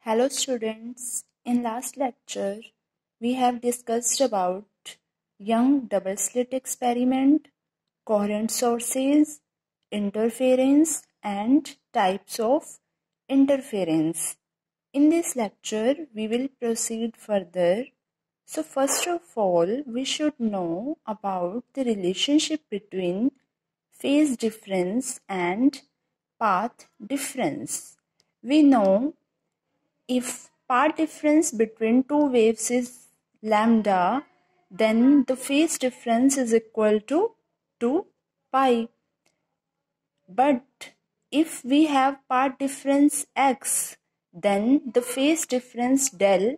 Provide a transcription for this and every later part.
Hello students, in last lecture we have discussed about Young double slit experiment, coherent sources, interference and types of interference. In this lecture we will proceed further. So first of all we should know about the relationship between phase difference and path difference. We know if path difference between two waves is lambda, then the phase difference is equal to 2 pi. But if we have path difference x, then the phase difference del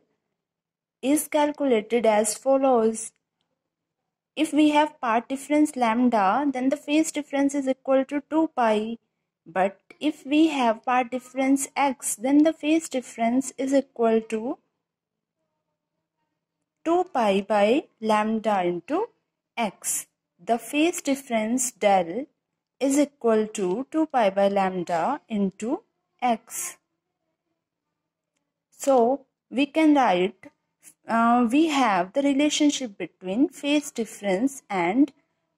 is calculated as follows. If we have path difference lambda, then the phase difference is equal to 2 pi. But if we have path difference x, then the phase difference is equal to 2 pi by lambda into x. The phase difference del is equal to 2 pi by lambda into x. So we can write, we have the relationship between phase difference and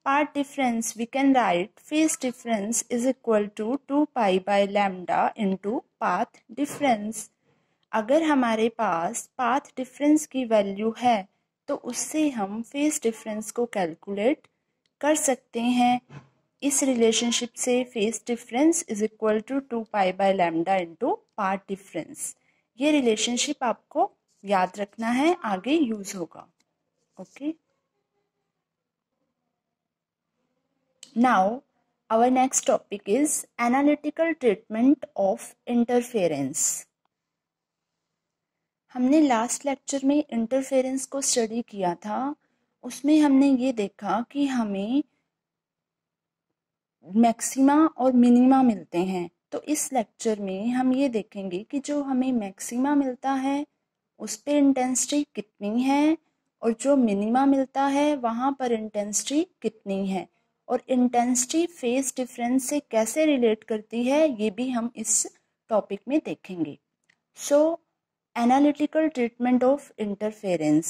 path difference. We can write phase difference is equal to 2 pi by lambda into path difference. अगर हमारे पास path difference की value है तो उससे हम phase difference को calculate कर सकते हैं. इस रिलेशनशिप से phase difference is equal to 2 pi by lambda into path difference. ये रिलेशनशिप आपको याद रखना है, आगे यूज होगा. Okay, now our next topic is analytical treatment of interference. हमने लास्ट लेक्चर में इंटरफेरेंस को स्टडी किया था. उसमें हमने ये देखा कि हमें मैक्सिमा और मिनिमा मिलते हैं. तो इस लेक्चर में हम ये देखेंगे कि जो हमें मैक्सिमा मिलता है उस पर इंटेंसिटी कितनी है और जो मिनिमा मिलता है वहाँ पर इंटेंसिटी कितनी है, और इंटेंसिटी फेज डिफरेंस से कैसे रिलेट करती है ये भी हम इस टॉपिक में देखेंगे. सो analytical treatment of interference.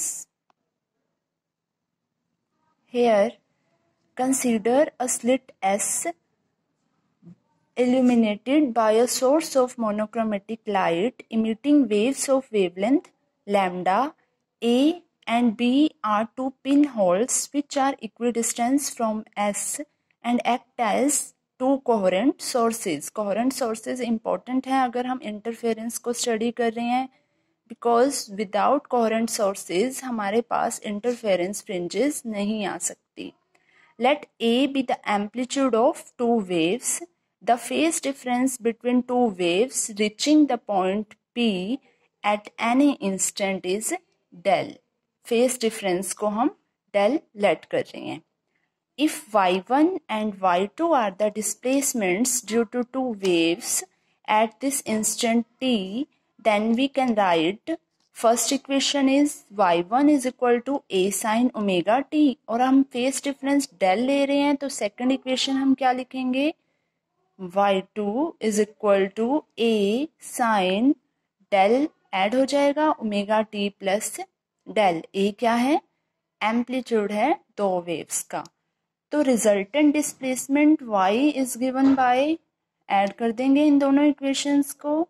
Here consider a slit S illuminated by a source of monochromatic light emitting waves of wavelength lambda. A and B are two pinholes which are equidistant from S and act as two coherent sources. Coherent sources important है अगर हम interference को study कर रहे हैं, because without coherent sources हमारे पास interference fringes नहीं आ सकती. Let A be the amplitude of two waves. The phase difference between two waves reaching the point P at any instant is del. Phase difference को हम del let कर रहे हैं. If y1 and y2 are the displacements due to two waves at this instant t, then we can write first equation is y1 is equal to a sin omega t, और हम phase difference del ले रहे हैं तो second equation हम क्या लिखेंगे, y2 is equal to a sin del add हो जाएगा omega t plus del. a क्या है, एम्पलीट्यूड है दो वेव्स का. तो resultant displacement y is given by, add कर देंगे इन दोनों इक्वेशंस को,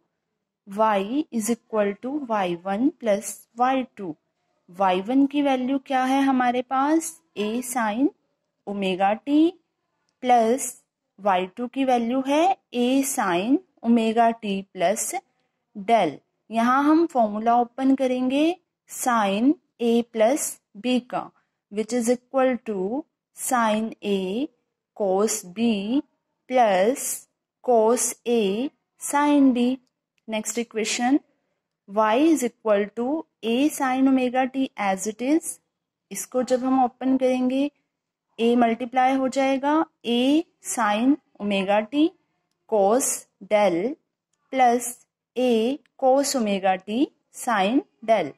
y is equal to y1 plus y2. y1 की वैल्यू क्या है हमारे पास, a sine omega t, plus y2 की वैल्यू है a sine omega t plus del. यहाँ हम फॉर्मूला ओपन करेंगे साइन a प्लस b का, which is equal to sine a cos b plus cos a sin b. Next equation y is equal to a sin omega t as it is. इसको जब हम open करेंगे a multiply हो जाएगा a sin omega t cos del plus a cos omega t sin del.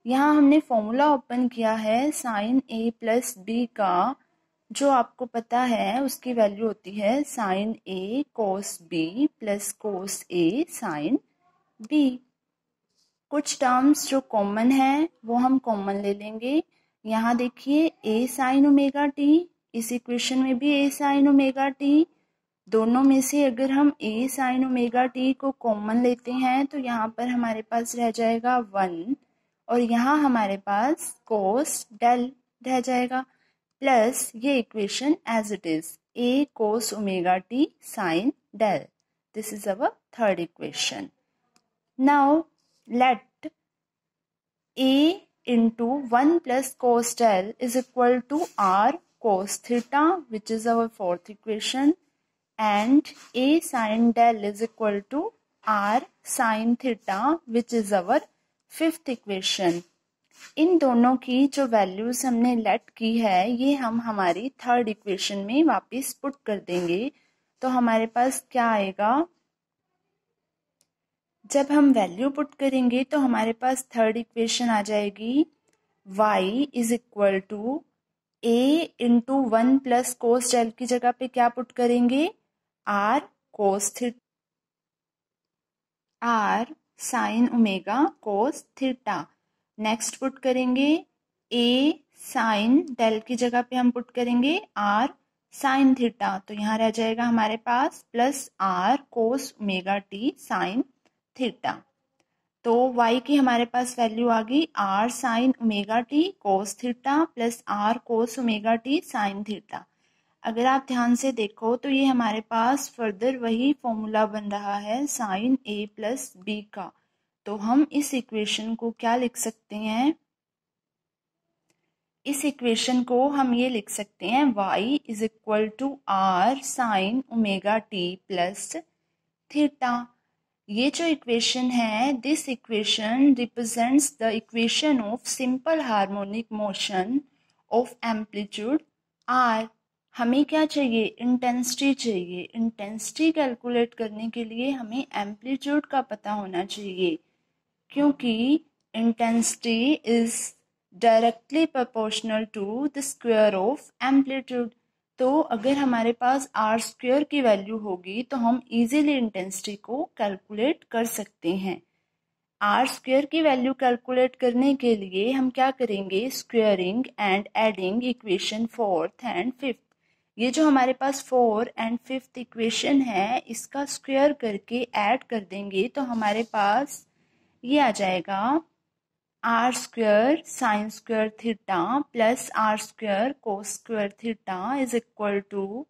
यहाँ हमने formula open किया है साइन a प्लस b का, जो आपको पता है उसकी वैल्यू होती है sine a cos b plus cos a sin b. कुछ टर्म्स जो कॉमन है वो हम कॉमन ले लेंगे। यहाँ देखिए a sin ओमेगा t, इस इक्वेशन में भी a sin ओमेगा t, दोनों में से अगर हम a sin ओमेगा t को कॉमन लेते हैं तो यहाँ पर हमारे पास रह जाएगा 1 और यहाँ हमारे पास cos del रह जाएगा प्लस ये equation as it is a cos omega t sin del. This is our third equation. Now let a into 1 plus cos del is equal to r cos theta, which is our fourth equation, and a sin del is equal to r sin theta, which is our fifth equation. इन दोनों की जो values हमने late की है ये हम हमारी third equation में वापस पुट कर देंगे। तो हमारे पास क्या आएगा, जब हम वैल्यू पुट करेंगे तो हमारे पास थर्ड इक्वेशन आ जाएगी y is equal to a into 1 plus cos del की जगह पे क्या पुट करेंगे, r cos theta, r sine omega cos theta. Next put करेंगे a साइन डेल की जगह पे हम पुट करेंगे r साइन थीटा, तो यहाँ रह जाएगा हमारे पास plus r cos omega t sine theta. तो y की हमारे पास वैल्यू आ गई r sine omega t cos theta plus r cos omega t sine theta. अगर आप ध्यान से देखो तो ये हमारे पास फर्दर वही फॉर्मूला बन रहा है साइन a प्लस b का। तो हम इस इक्वेशन को क्या लिख सकते हैं, इस इक्वेशन को हम ये लिख सकते हैं y is equal to r sine omega t plus theta. ये जो इक्वेशन है, this equation represents the equation of simple harmonic motion of amplitude r। हमें क्या चाहिए, इंटेंसिटी चाहिए। इंटेंसिटी कैलकुलेट करने के लिए हमें एम्पलीट्यूड का पता होना चाहिए, क्योंकि intensity is directly proportional to the square of amplitude. तो अगर हमारे पास आर स्क्वायर की वैल्यू होगी तो हम इजीली इंटेंसिटी को कैलकुलेट कर सकते हैं। आर स्क्वायर की वैल्यू कैलकुलेट करने के लिए हम क्या करेंगे, squaring and adding equation fourth and fifth. ये जो हमारे पास फोर्थ एंड फिफ्थ इक्वेशन है इसका स्क्वायर करके ऐड कर देंगे तो हमारे पास ये आ जाएगा R square sine square theta plus R square cos square theta is equal to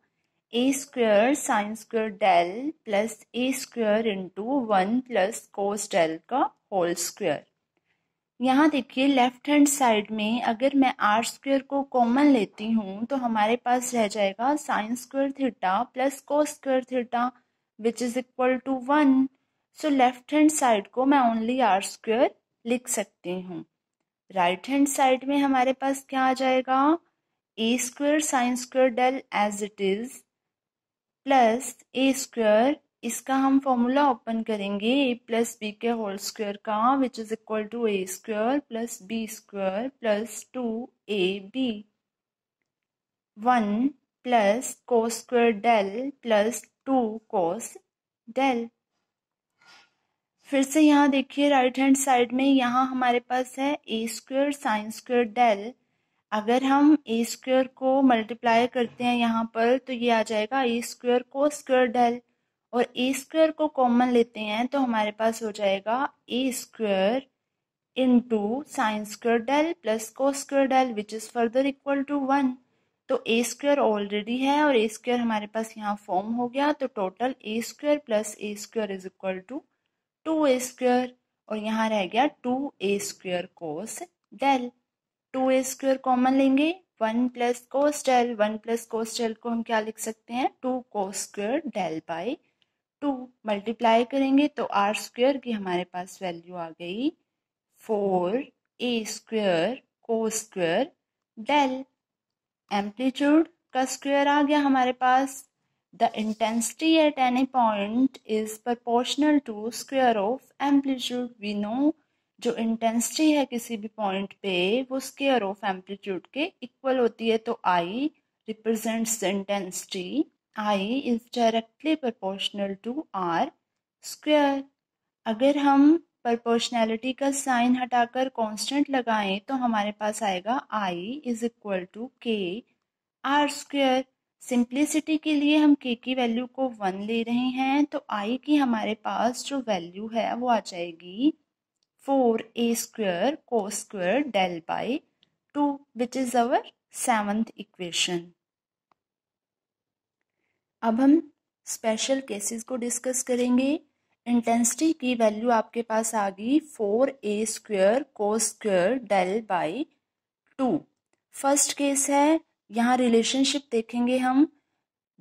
a square sine square del plus a square into 1 plus cos del का होल स्क्वायर। यहाँ देखिए लेफ्ट हैंड साइड में अगर मैं are square को common लेती हूँ तो हमारे पास रह जाएगा sine square theta plus cos square theta which is equal to 1। So left hand side को मैं ओनली आर स्क्वायर लिख सकती हूँ। राइट हैंड साइड में हमारे पास क्या आ जाएगा, a square sine square del as it is plus a square, इसका हम फॉर्मूला ओपन करेंगे ए प्लस बी के होल स्क्वायर का which is equal to a square plus b square plus 2ab 1 plus cos square del plus 2 cos del. फिर से यहाँ देखिए right hand side में यहाँ हमारे पास है ए स्क्वायर साइन स्क्वायर डेल। अगर हम ए स्क्वायर को मल्टीप्लाई करते हैं यहाँ पर तो ये आ जाएगा a square cos square del, और ए स्क्वायर को कॉमन लेते हैं तो हमारे पास हो जाएगा a square into sine square del plus cos square del which is further equal to 1। तो ए स्क्वायर ऑलरेडी है और ए स्क्वायर हमारे पास यहाँ फॉर्म हो गया, तो total a square plus a square is equal to 2a square, और यहाँ रह गया 2a square cos del. 2a square common लेंगे 1 plus cos del, 1 plus cos del को हम क्या लिख सकते हैं 2 cos square del by 2। Multiply करेंगे तो आर स्क्वायर की हमारे पास वैल्यू आ गई 4a square cos square del. Amplitude का स्क्वायर आ गया हमारे पास। The intensity at any point is proportional to square of amplitude. We know जो इंटेंसिटी है किसी भी पॉइंट पे वो स्क्वायर ऑफ एम्पलीट्यूड के इक्वल होती है। तो I represents the intensity. I is directly proportional to R square. अगर हम प्रोपोर्शनैलिटी का साइन हटाकर कांस्टेंट लगाएं तो हमारे पास आएगा I इज इक्वल टू के आर स्क्वेयर। सिंप्लिसिटी के लिए हम k की वैल्यू को 1 ले रहे हैं, तो I की हमारे पास जो वैल्यू है वो आ जाएगी 4a square cos square del by 2 which is our 7th equation. अब हम स्पेशल केसेस को डिस्कस करेंगे। इंटेंसिटी की वैल्यू आपके पास आ गई 4a square cos square del by 2। First case है, यहाँ रिलेशनशिप देखेंगे हम।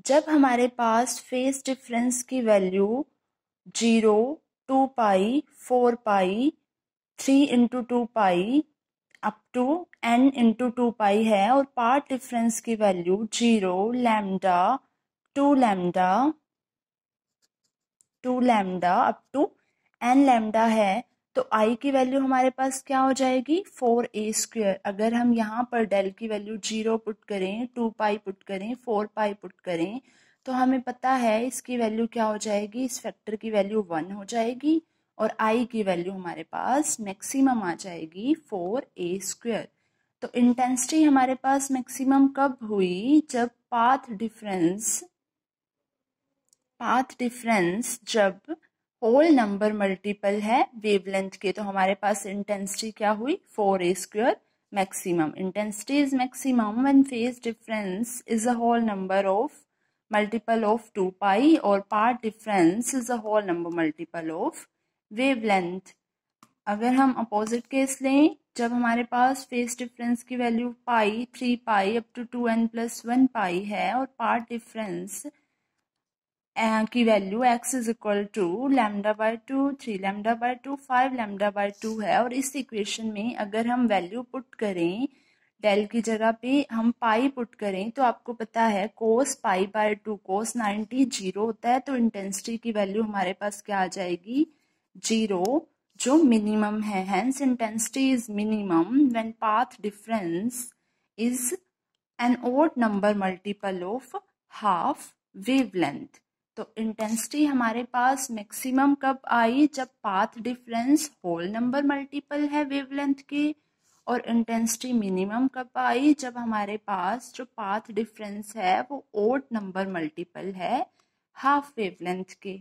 जब हमारे पास फेज डिफरेंस की value 0, 2 pi, 4 pi, 3 into 2 pi up to n into 2 pi है और पार्ट डिफरेंस की value 0, lambda, 2 lambda, 2 lambda up to n lambda है, तो I की वैल्यू हमारे पास क्या हो जाएगी 4a स्क्वेयर। अगर हम यहाँ पर डेल की वैल्यू 0 पुट करें, 2 पाई पुट करें, 4 पाई पुट करें, तो हमें पता है इसकी वैल्यू क्या हो जाएगी, इस फैक्टर की वैल्यू 1 हो जाएगी और I की वैल्यू हमारे पास मैक्सिमम आ जाएगी 4a स्क्वेयर। तो इंटेंसिटी हमारे पास मैक्सिमम कब हुई, जब पाथ डिफरेंस जब होल नंबर मल्टीपल है वेवलेंथ के, तो हमारे पास इंटेंसिटी क्या हुई 4a square maximum. Intensity is maximum when phase difference is a whole number of multiple of 2 pi और part difference is a whole number multiple of wavelength. अगर हम अपोजिट केस लें, जब हमारे पास फेज डिफरेंस की value pi, 3 pi up to 2n plus 1 pi है और पार्ट डिफरेंस की value x is equal to lambda by 2, 3 lambda by 2, 5 lambda by 2 है, और इस इक्वेशन में अगर हम वैल्यू पुट करें, डेल की जगह पे हम पाई पुट करें, तो आपको पता है कोस पाई बाय 2 कोस 90 0 होता है, तो इंटेंसिटी की वैल्यू हमारे पास क्या आ जाएगी 0, जो मिनिमम है। Hence intensity is minimum when path difference is an odd number multiple of half wavelength. तो इंटेंसिटी हमारे पास मैक्सिमम कब आई, जब path difference whole number multiple है वेवलेंथ के, और इंटेंसिटी मिनिमम कब आई, जब हमारे पास जो पाथ डिफरेंस है वो ओड नंबर मल्टीपल है हाफ वेवलेंथ के।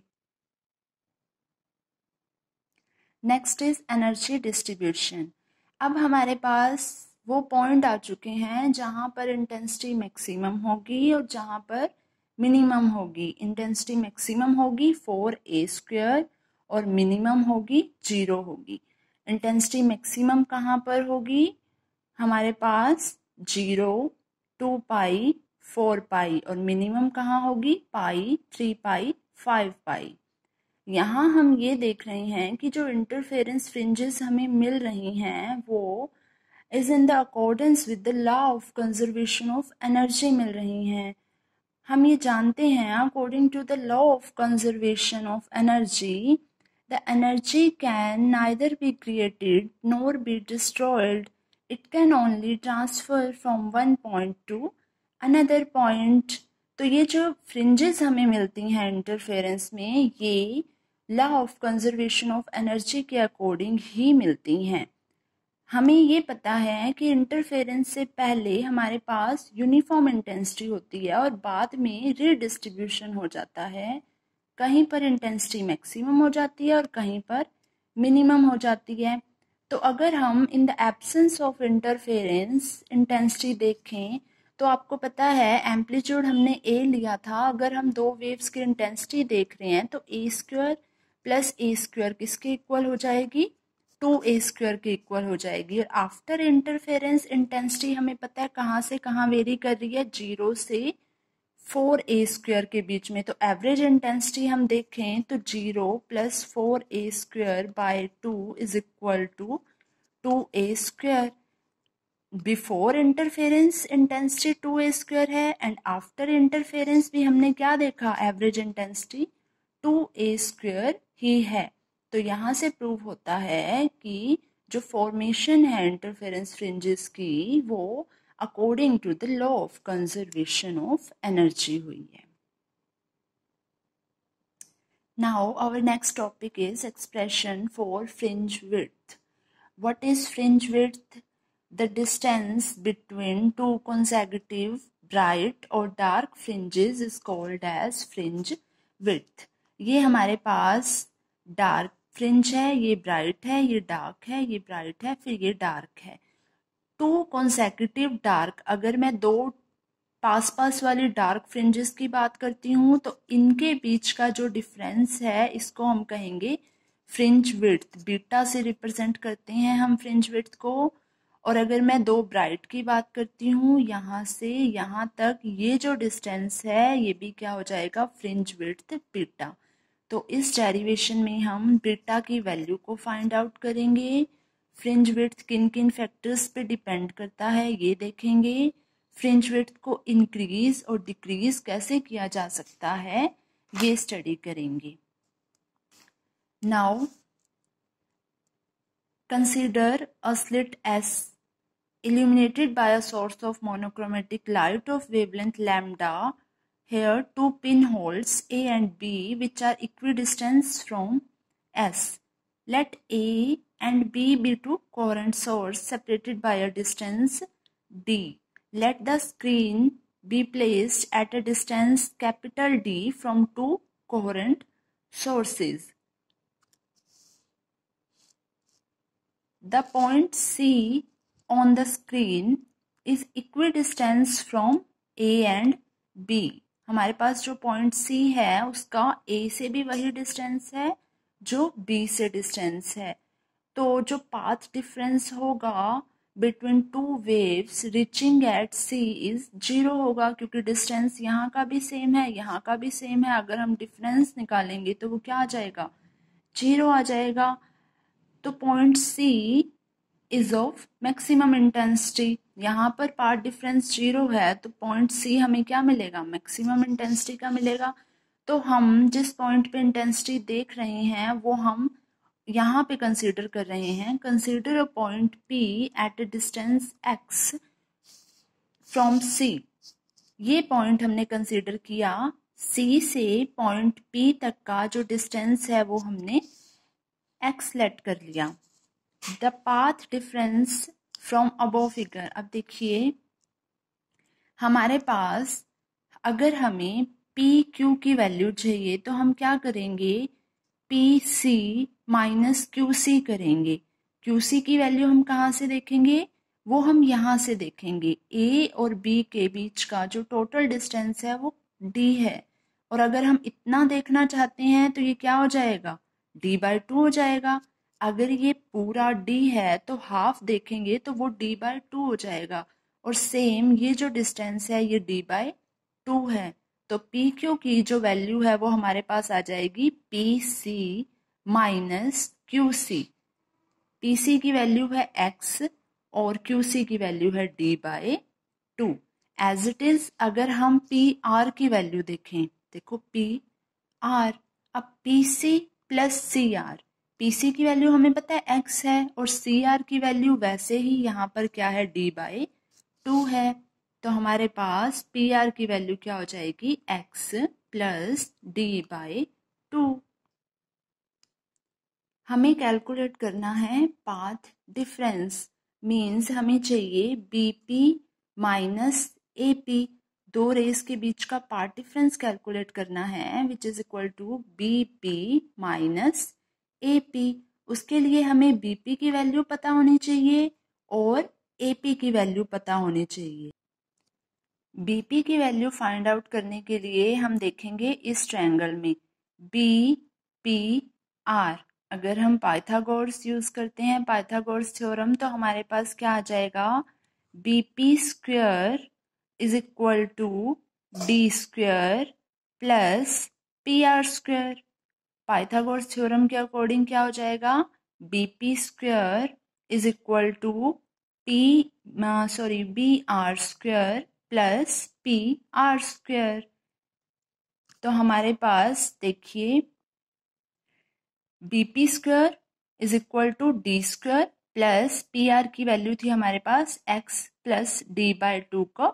Next is energy distribution. अब हमारे पास वो पॉइंट आ चुके हैं जहां पर इंटेंसिटी मैक्सिमम होगी और जहां पर मिनिमम होगी। इंटेंसिटी मैक्सिमम होगी 4a स्क्वेयर और मिनिमम होगी 0 होगी। इंटेंसिटी मैक्सिमम कहाँ पर होगी, हमारे पास 0, 2 पाई, 4 पाई, और मिनिमम कहाँ होगी पाई, 3 पाई, 5 पाई। यहाँ हम ये देख रहे हैं कि जो इंटरफेरेंस फ्रिंजेस हमें मिल रही हैं वो is in the accordance with the law of conservation of energy मिल रही हैं। हम ये जानते हैं according to the law of conservation of energy, the energy can neither be created nor be destroyed, it can only transfer from one point to another point. तो ये जो फ्रिंजेस हमें मिलती हैं इंटरफेरेंस में, ये law of conservation of energy के according ही मिलती हैं। हमें ये पता है कि इंटरफेरेंस से पहले हमारे पास यूनिफॉर्म इंटेंसिटी होती है और बाद में रीडिस्ट्रीब्यूशन हो जाता है। कहीं पर इंटेंसिटी मैक्सिमम हो जाती है और कहीं पर मिनिमम हो जाती है। तो अगर हम in the absence of interference intensity देखें, तो आपको पता है एम्पलीट्यूड हमने a लिया था। अगर हम दो वेव्स की इंटेंसिटी देख रहे हैं तो a square plus a square किसके इक्वल हो जाएगी, 2a स्क्वायर के इक्वल हो जाएगी। और आफ्टर इंटरफेरेंस इंटेंसिटी हमें पता है कहाँ से कहाँ वेरी कर रही है, 0 से 4a स्क्वायर के बीच में। तो एवरेज इंटेंसिटी हम देखें तो 0 plus 4a square by 2 is equal to 2a square. Before interference intensity 2a square है एंड आफ्टर इंटरफेरेंस भी हमने क्या देखा, एवरेज इंटेंसिटी 2a स्क्वायर ही है। तो यहाँ से प्रूव होता है कि जो फॉर्मेशन है इंटरफेरेंस फ्रिंजेस की वो according to the law of conservation of energy हुई है। Now our next topic is expression for fringe width. What is fringe width? The distance between two consecutive bright or dark fringes is called as fringe width. ये हमारे पास dark fringe है, ये bright है, ये dark है, ये bright है, फिर ये डार्क है. टू कॉन्सेक्यूटिव डार्क, अगर मैं दो पास पास वाली डार्क फ्रिंजेस की बात करती हूँ तो इनके बीच का जो डिफरेंस है इसको हम कहेंगे फ्रिंज विड्थ. बीटा से रिप्रेजेंट करते हैं हम फ्रिंज विड्थ को. और अगर मैं दो ब्राइट की बात करती हूँ यहाँ से यहाँ तक, ये जो डिस्टेंस है ये भी क्या हो जाएगा, फ्रिंज विड्थ बीटा. तो इस डेरिवेशन में हम बीटा की वैल्यू को फाइंड आउट करेंगे. फ्रिंज विड्थ किन किन फैक्टर्स पे डिपेंड करता है ये देखेंगे. फ्रिंज विड्थ को इंक्रीज और डिक्रीज कैसे किया जा सकता है ये स्टडी करेंगे. Now consider a slit S illuminated by a source of monochromatic light of wavelength lambda. Here two pinholes A and B which are equidistant from S. Let A and B be two coherent sources separated by a distance D. Let the screen be placed at a distance capital D from two coherent sources. The point C on the screen is equidistant from A and B. हमारे पास जो point C है उसका A से भी वही distance है जो B से डिस्टेंस है. तो जो पाथ डिफरेंस होगा between two waves reaching at C is 0 होगा, क्योंकि डिस्टेंस यहाँ का भी सेम है यहाँ का भी सेम है. अगर हम डिफरेंस निकालेंगे तो वो क्या आ जाएगा, 0 आ जाएगा. तो point C is of maximum intensity. यहाँ पर पाथ डिफरेंस 0 है तो पॉइंट C हमें क्या मिलेगा, मैक्सिमम इंटेंसिटी का मिलेगा. तो हम जिस पॉइंट पे इंटेंसिटी देख रहे हैं वो हम यहाँ पे कंसीडर कर रहे हैं. Consider a point P at a distance x from C. ये पॉइंट हमने कंसीडर किया. C से पॉइंट P तक का जो डिस्टेंस है वो हमने x लेट कर लिया. The path difference from above figure. अब देखिए हमारे पास अगर हमें पी क्यू की वैल्यू चाहिए तो हम क्या करेंगे, P C minus Q C करेंगे. क्यू सी की वैल्यू हम कहाँ से देखेंगे, वो हम यहाँ से देखेंगे. ए और बी के बीच का जो टोटल डिस्टेंस है वो डी है. और अगर हम इतना देखना चाहते हैं तो ये क्या हो जाएगा, d/2 हो जाएगा. अगर ये पूरा d है तो हाफ देखेंगे तो वो d/2 हो जाएगा. और सेम ये जो डिस्टेंस है ये d/2 है. तो पी क्यू की जो वैल्यू है वो हमारे पास आ जाएगी P C minus Q C. P C की वैल्यू है x और क्यू सी की वैल्यू है d/2. एज इट इज अगर हम पी आर की वैल्यू देखें, देखो पी आर, अब P C plus C R. P C की वैल्यू हमें पता है x है और सी आर की वैल्यू वैसे ही यहाँ पर क्या है, d/2 है. तो हमारे पास पी आर की वैल्यू क्या हो जाएगी, x प्लस d/2. हमें कैलकुलेट करना है पाथ डिफरेंस. मीन्स हमें चाहिए बीपी माइनस एपी. दो रेस के बीच का पाथ डिफरेंस कैलकुलेट करना है which is equal to BP minus AP. उसके लिए हमें बीपी की वैल्यू पता होनी चाहिए और एपी की वैल्यू पता होनी चाहिए. बीपी की वैल्यू फाइंड आउट करने के लिए हम देखेंगे इस ट्रायंगल में बी पी आर. अगर हम पाइथागोरस यूज करते हैं पाइथागोरस थ्योरम तो हमारे पास क्या आ जाएगा, BP square is equal to D square plus P R square. Pythagoras theorem के अकॉर्डिंग क्या हो जाएगा, BP square is equal to B R square plus P R square. तो हमारे पास देखिए BP square is equal to D square plus P R की value थी हमारे पास x प्लस d/2 का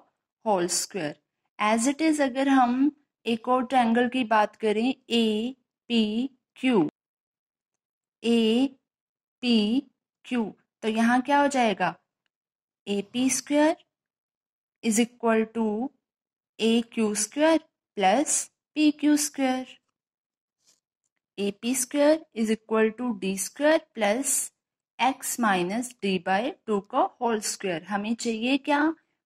whole square. As it is अगर हम एक और ट्रायंगल की बात करें ए P Q, A P Q. तो यहाँ क्या हो जाएगा, A P square is equal to A Q square plus P Q square. A P square is equal to D square plus x minus D by two का whole square. हमें चाहिए क्या,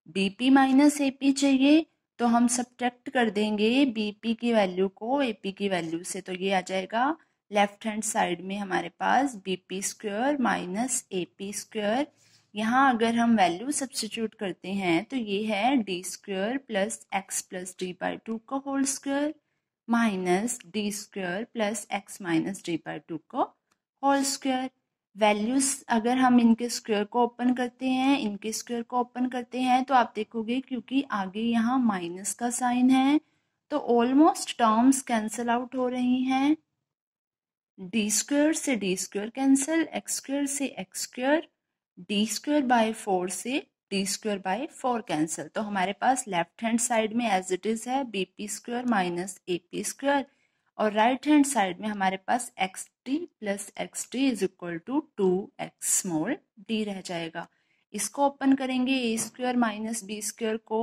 B P minus A P चाहिए, तो हम subtract कर देंगे B P की वैल्यू को ए पी की वैल्यू से। तो ये आ जाएगा लेफ्ट हैंड साइड में हमारे पास B P square minus A P square. यहाँ अगर हम वैल्यू सब्स्टिट्यूट करते हैं तो ये है d square plus d by two का whole square minus d square plus x minus D by two का होल स्क्वायर। वैल्यूज अगर हम इनके स्क्वायर को ओपन करते हैं, इनके स्क्वायर को ओपन करते हैं, तो आप देखोगे क्योंकि आगे यहाँ माइनस का साइन है तो ऑलमोस्ट टर्म्स कैंसिल आउट हो रही हैं। डी स्क्वायर से d square cancel, x square से x square, d square by 4 से डी स्क्वायर बाय 4 कैंसिल। तो हमारे पास लेफ्ट हैंड साइड में एज इट इज है B P square minus A P square, और राइट हैंड साइड में हमारे पास x t plus x t is equal to 2x small d रह जाएगा। इसको ओपन करेंगे a square minus B square को,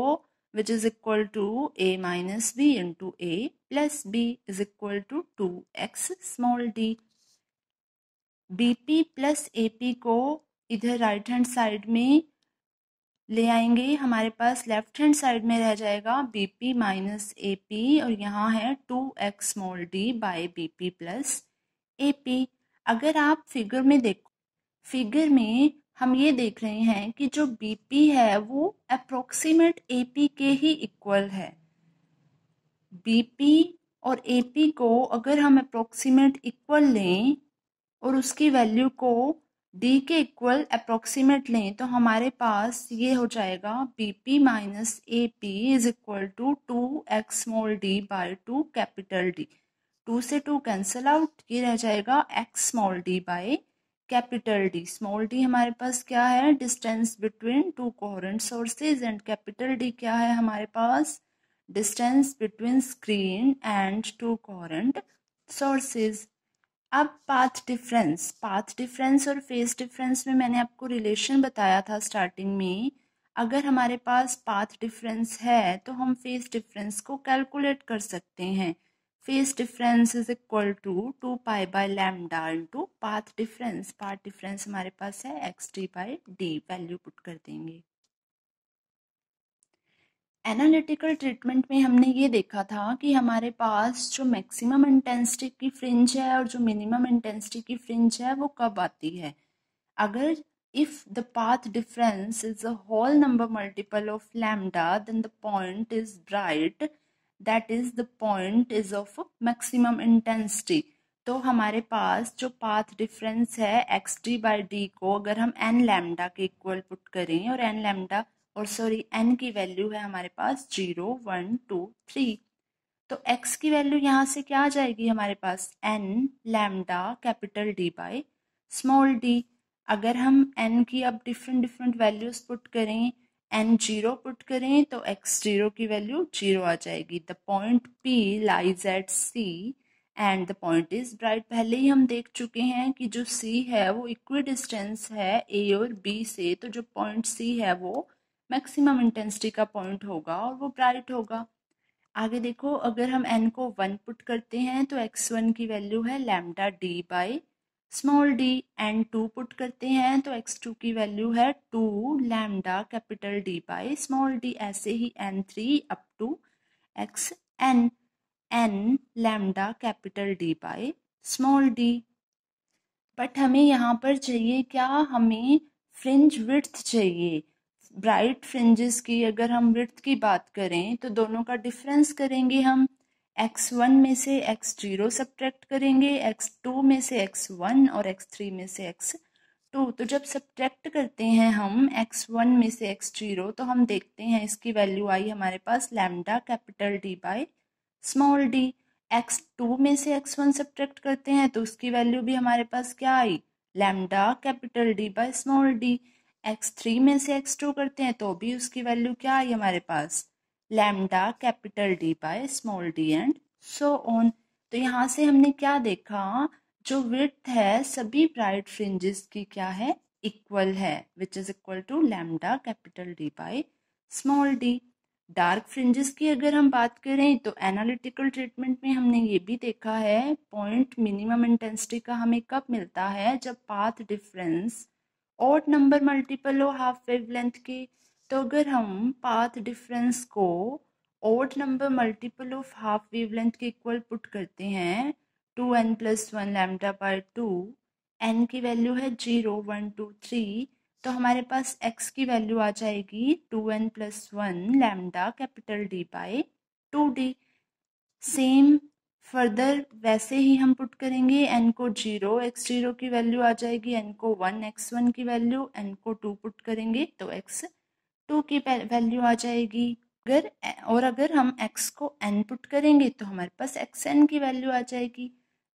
which is equal to a minus b into a plus b is equal to 2x small d। bp plus ap को इधर right hand side में ले आएंगे, हमारे पास लेफ्ट हैंड साइड में रह जाएगा bp माइनस ap, और यहाँ है 2x small d by bp plus ap। अगर आप फिगर में देखो, फिगर में हम ये देख रहे हैं कि जो BP है वो अप्रोक्सीमेट AP के ही इक्वल है। BP और AP को अगर हम अप्रोक्सीमेट इक्वल लें और उसकी वैल्यू को D के इक्वल अप्रोक्सीमेट लें तो हमारे पास ये हो जाएगा BP minus AP is equal to 2x small d by 2 capital D। 2 से 2 कैंसिल आउट, ये रह जाएगा x small d by capital D. Small d हमारे पास क्या है, distance between two coherent sources, and capital D क्या है हमारे पास, distance between screen and two coherent sources. अब पाथ डिफरेंस और फेज डिफरेंस में मैंने आपको रिलेशन बताया था स्टार्टिंग में। अगर हमारे पास पाथ डिफरेंस है तो हम फेज डिफरेंस को कैलकुलेट कर सकते हैं। Phase difference is equal to 2 pi by lambda into path difference. Path difference हमारे पास है X D by D, value put कर देंगे। एनालिटिकल ट्रीटमेंट में हमने ये देखा था कि हमारे पास जो मैक्सिमम इंटेंसिटी की फ्रिंज है और जो मिनिमम इंटेंसिटी की फ्रिंज है वो कब आती है। अगर if the path difference is a whole number multiple of lambda, then the point is bright, that is the point is of maximum intensity। तो हमारे पास जो पाथ डिफरेंस है एक्स डी बाई डी को अगर हम एन लैम्डा के equal put करें, और एन लैम्डा और सॉरी एन की वैल्यू है हमारे पास 0 1 2 3, तो x की वैल्यू यहाँ से क्या आ जाएगी हमारे पास, n lambda capital D by small d। अगर हम n की अब डिफरेंट वैल्यूज पुट करें, n 0 पुट करें तो x 0 की वैल्यू 0 आ जाएगी। The point P lies at C and the point is bright. पहले ही हम देख चुके हैं कि जो C है वो इक्वी डिस्टेंस है A और B से, तो जो पॉइंट C है वो मैक्सिमम इंटेंसिटी का पॉइंट होगा और वो ब्राइट होगा। आगे देखो, अगर हम n को 1 पुट करते हैं तो x1 की वैल्यू है lambda d by small d, n 2 put करते हैं तो x2 की वैल्यू है 2 lambda capital D by small d। ऐसे ही n3 up to xn, n lambda capital D by small d। But हमें यहाँ पर चाहिए क्या, हमें फ्रिंज विड्थ चाहिए। ब्राइट फ्रिंजेस की अगर हम विड्थ की बात करें तो दोनों का डिफरेंस करेंगे हम, x1 में से x0 सब्ट्रैक्ट करेंगे, x2 में से x1 और x3 में से x2। तो जब सब्ट्रैक्ट करते हैं हम x1 में से x0 तो हम देखते हैं इसकी वैल्यू आई हमारे पास lambda capital D by small d। x2 में से x1 सब्ट्रैक्ट करते हैं तो उसकी वैल्यू भी हमारे पास क्या आई, lambda capital D by small d। x3 में से x2 करते हैं तो भी उसकी वैल्यू क्या आई हमारे पास, lambda capital D by small d and so on. तो यहाँ से हमने क्या देखा, जो विड्थ है सभी ब्राइट फ्रिंजेस की क्या है, इक्वल है, which is equal to lambda capital D by small d. Dark fringes की अगर हम बात करें तो एनालिटिकल ट्रीटमेंट में हमने ये भी देखा है, पॉइंट मिनिमम इंटेंसिटी का हमें कब मिलता है, जब path difference odd number multiple हो हाफ वेवलेंथ के। तो अगर हम पाथ डिफरेंस को odd number multiple of half wavelength के इक्वल पुट करते हैं, 2n+1 लैम्डा बाय 2, n की वैल्यू है 0 1 2 3, तो हमारे पास x की वैल्यू आ जाएगी 2n+1 lambda capital D by 2d। Same further वैसे ही हम पुट करेंगे, n को 0, x0 की वैल्यू आ जाएगी, n को 1, x1 की वैल्यू, n को 2 पुट करेंगे तो x2 की वैल्यू आ जाएगी। अगर हम x को n पुट करेंगे तो हमारे पास xn की वैल्यू आ जाएगी।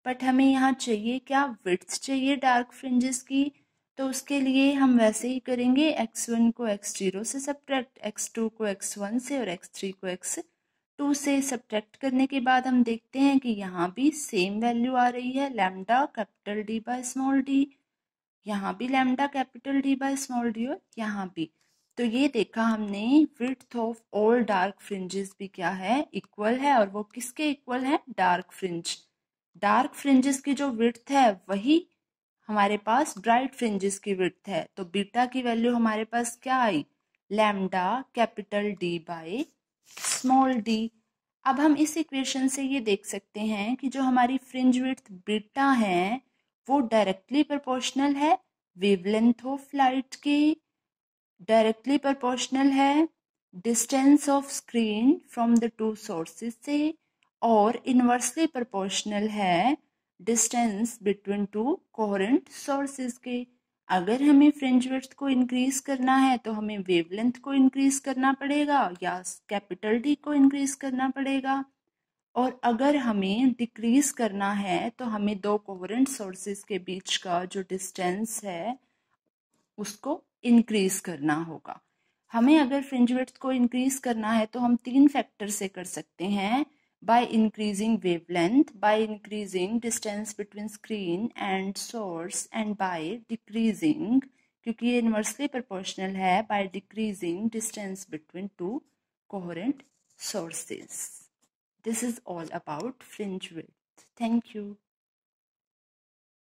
बट हमें यहाँ चाहिए क्या, विड्थ चाहिए डार्क फ्रिंजेस की, तो उसके लिए हम वैसे ही करेंगे, x1 को x0 से सब्ट्रैक्ट, x2 को x1 से और x3 को x2 से सब्ट्रैक्ट करने के बाद हम देखते हैं कि यहाँ भी सेम वैल्यू आ रही है, lambda capital D by small D, यहाँ भी lambda capital D by small D और यहाँ भी। तो ये देखा हमने, width of all dark fringes भी क्या है, इक्वल है, और वो किसके इक्वल है, डार्क फ्रिंज। डार्क फ्रिंजेस की जो विड्थ है वही हमारे पास ब्राइट फ्रिंजेस की विड्थ है। तो बीटा की वैल्यू हमारे पास क्या आई, lambda capital D by small d. अब हम इस इक्वेशन से ये देख सकते हैं कि जो हमारी फ्रिंज विड्थ बीटा है वो डायरेक्टली प्रोपोर्शनल है वेवलेंथ ऑफ लाइट के, डायरेक्टली प्रोपोर्शनल है distance of screen from the two sources से, और इनवर्सली प्रोपोर्शनल है distance between two coherent sources के। अगर हमें फ्रिंज विड्थ को इंक्रीज करना है तो हमें वेवलेंथ को इंक्रीज करना पड़ेगा या कैपिटल डी को इंक्रीज करना पड़ेगा, और अगर हमें डिक्रीज करना है तो हमें दो कोहेरेंट सोर्सेज के बीच का जो डिस्टेंस है उसको इंक्रीज करना होगा। हमें अगर फ्रिंज विड्थ को इंक्रीज करना है तो हम 3 फैक्टर से कर सकते हैं, by increasing wavelength, by increasing distance between screen and source, and by decreasing, क्योंकि ये इनवर्सली प्रोपोर्शनल है, by decreasing distance between two coherent sources. This is all about fringe width. Thank you.